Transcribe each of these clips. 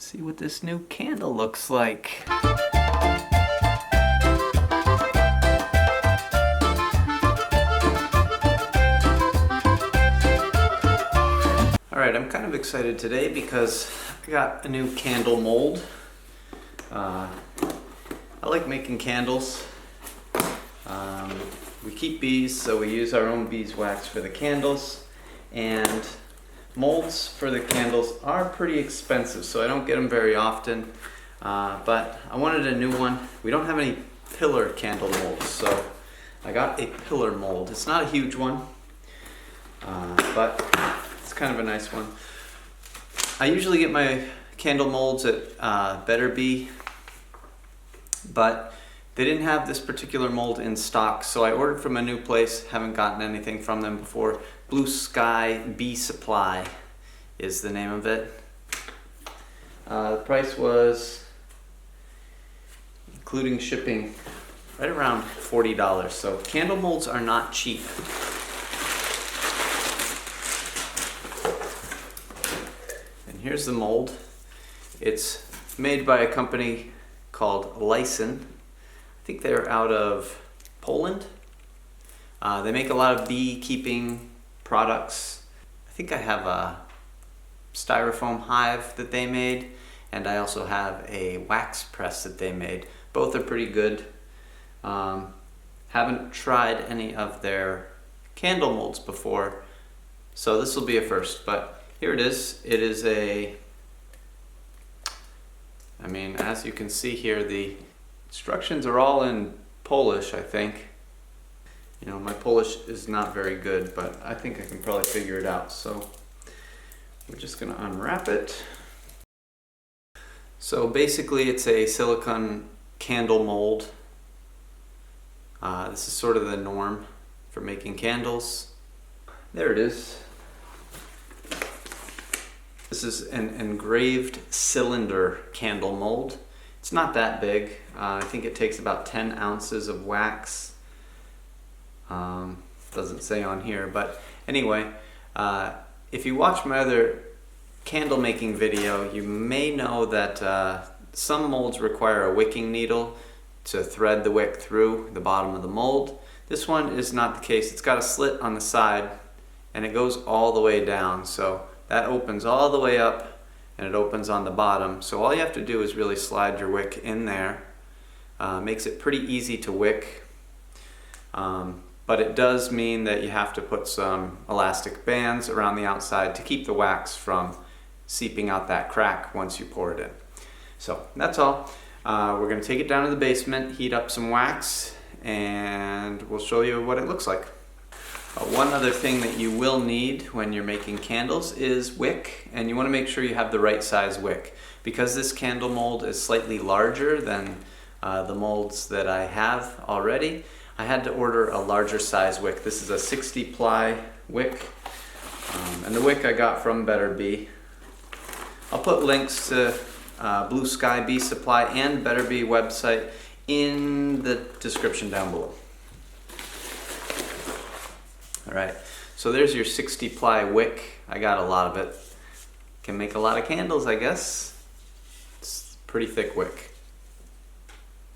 See what this new candle looks like. Alright, I'm kind of excited today because I got a new candle mold. I like making candles. We keep bees, so we use our own beeswax for the candles, and molds for the candles are pretty expensive, so I don't get them very often, but I wanted a new one. We don't have any pillar candle molds, so I got a pillar mold. It's not a huge one, but it's kind of a nice one. I usually get my candle molds at Better Bee, but they didn't have this particular mold in stock, so I ordered from a new place. Haven't gotten anything from them before. Blue Sky Bee Supply is the name of it. The price was, including shipping, right around $40. So candle molds are not cheap. And here's the mold. It's made by a company called Lyson. I think they're out of Poland. They make a lot of beekeeping products. I think I have a styrofoam hive that they made, and I also have a wax press that they made. Both are pretty good. Haven't tried any of their candle molds before, so this will be a first, but here it is. It is as you can see here, the instructions are all in Polish, I think. You know, my Polish is not very good, but I think I can probably figure it out. So we're just gonna unwrap it. So basically it's a silicone candle mold. This is sort of the norm for making candles. There it is. This is an engraved cylinder candle mold. It's not that big. I think it takes about 10 ounces of wax. Doesn't say on here, but anyway, if you watch my other candle making video, you may know that some molds require a wicking needle to thread the wick through the bottom of the mold. This one is not the case. It's got a slit on the side and it goes all the way down, so that opens all the way up and it opens on the bottom. So all you have to do is really slide your wick in there. Makes it pretty easy to wick, but it does mean that you have to put some elastic bands around the outside to keep the wax from seeping out that crack once you pour it in. So that's all. We're going to take it down to the basement, heat up some wax, and we'll show you what it looks like. One other thing that you will need when you're making candles is wick, and you want to make sure you have the right size wick. Because this candle mold is slightly larger than the molds that I have already, I had to order a larger size wick. This is a 60 ply wick, and the wick I got from Better Bee. I'll put links to Blue Sky Bee Supply and Better Bee website in the description down below. Alright, so there's your 60 ply wick. I got a lot of it. Can make a lot of candles, I guess. It's pretty thick wick.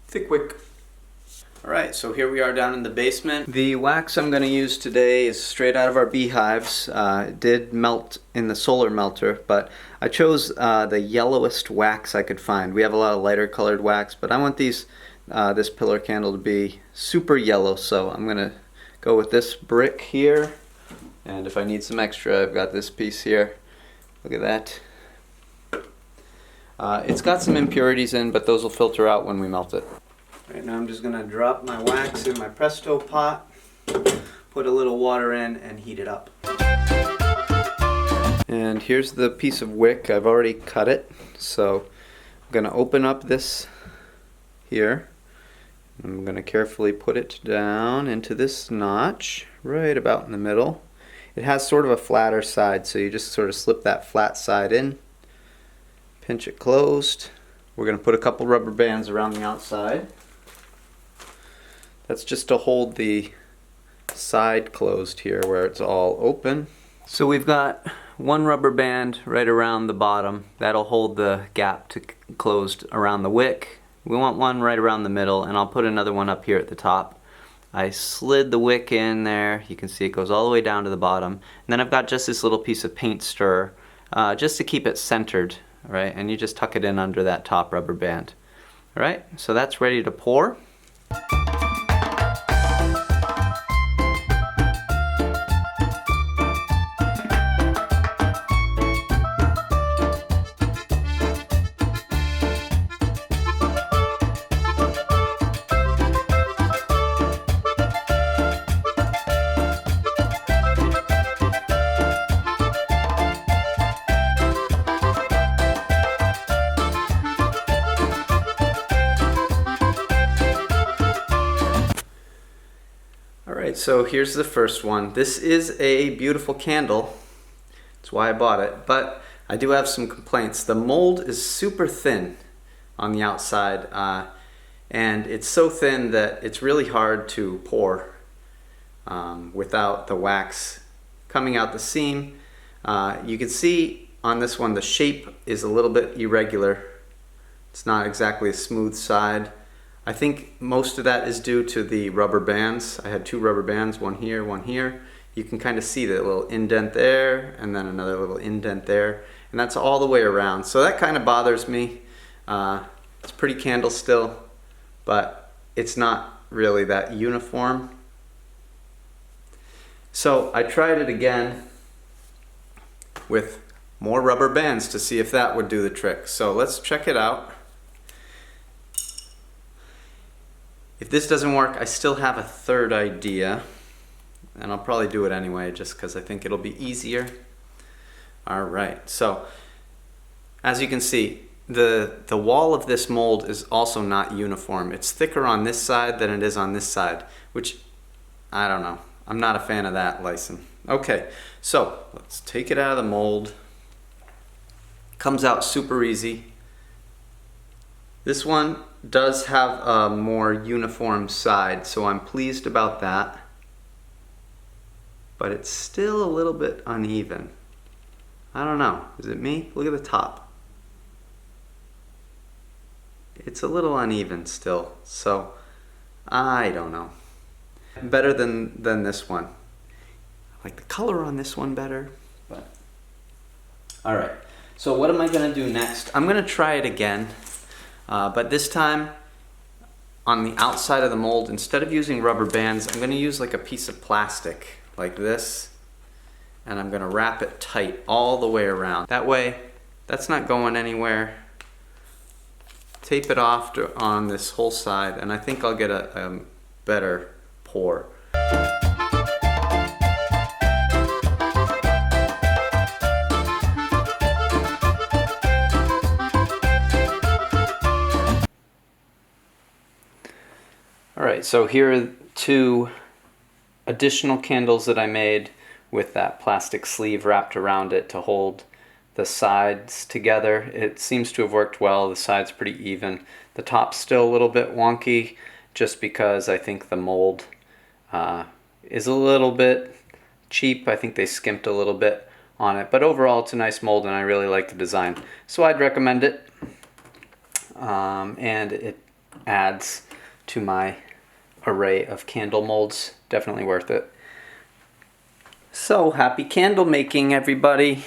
Thick wick. Alright, so here we are down in the basement. The wax I'm going to use today is straight out of our beehives. It did melt in the solar melter, but I chose the yellowest wax I could find. We have a lot of lighter colored wax, but I want this pillar candle to be super yellow, so I'm going to go with this brick here, and if I need some extra, I've got this piece here. Look at that. It's got some impurities in, but those will filter out when we melt it. Right now I'm just going to drop my wax in my Presto pot, put a little water in, and heat it up. And here's the piece of wick. I've already cut it, so I'm going to open up this here. I'm going to carefully put it down into this notch right about in the middle. It has sort of a flatter side, so you just sort of slip that flat side in, pinch it closed. We're going to put a couple rubber bands around the outside. That's just to hold the side closed here where it's all open. So we've got one rubber band right around the bottom. That'll hold the gap closed around the wick. We want one right around the middle, and I'll put another one up here at the top. I slid the wick in there. You can see it goes all the way down to the bottom. And then I've got just this little piece of paint stir just to keep it centered, right? And you just tuck it in under that top rubber band. All right, so that's ready to pour. Alright, so here's the first one. This is a beautiful candle. That's why I bought it. But I do have some complaints. The mold is super thin on the outside. And it's so thin that it's really hard to pour without the wax coming out the seam. You can see on this one the shape is a little bit irregular. It's not exactly a smooth side. I think most of that is due to the rubber bands. I had two rubber bands, one here, one here. You can kind of see the little indent there and then another little indent there. And that's all the way around. So that kind of bothers me. It's pretty candle still, but it's not really that uniform. So I tried it again with more rubber bands to see if that would do the trick. So let's check it out. If this doesn't work, I still have a third idea, and I'll probably do it anyway just because I think it'll be easier. Alright, so as you can see, the wall of this mold is also not uniform. It's thicker on this side than it is on this side, which, I don't know. I'm not a fan of that, Lyson. Okay, so let's take it out of the mold. Comes out super easy. This one does have a more uniform side, so I'm pleased about that. But it's still a little bit uneven. I don't know. Is it me? Look at the top. It's a little uneven still, so I don't know. Better than this one. I like the color on this one better, but alright. So what am I going to do next? I'm going to try it again. But this time, on the outside of the mold, instead of using rubber bands, I'm going to use like a piece of plastic, like this, and I'm going to wrap it tight all the way around. That way, that's not going anywhere. Tape it off on this whole side, and I think I'll get a better pour. Alright, so here are two additional candles that I made with that plastic sleeve wrapped around it to hold the sides together. It seems to have worked well. The side's pretty even. The top's still a little bit wonky just because I think the mold is a little bit cheap. I think they skimped a little bit on it, but overall it's a nice mold and I really like the design. So I'd recommend it, and it adds to my array of candle molds. Definitely worth it. So happy candle making, everybody.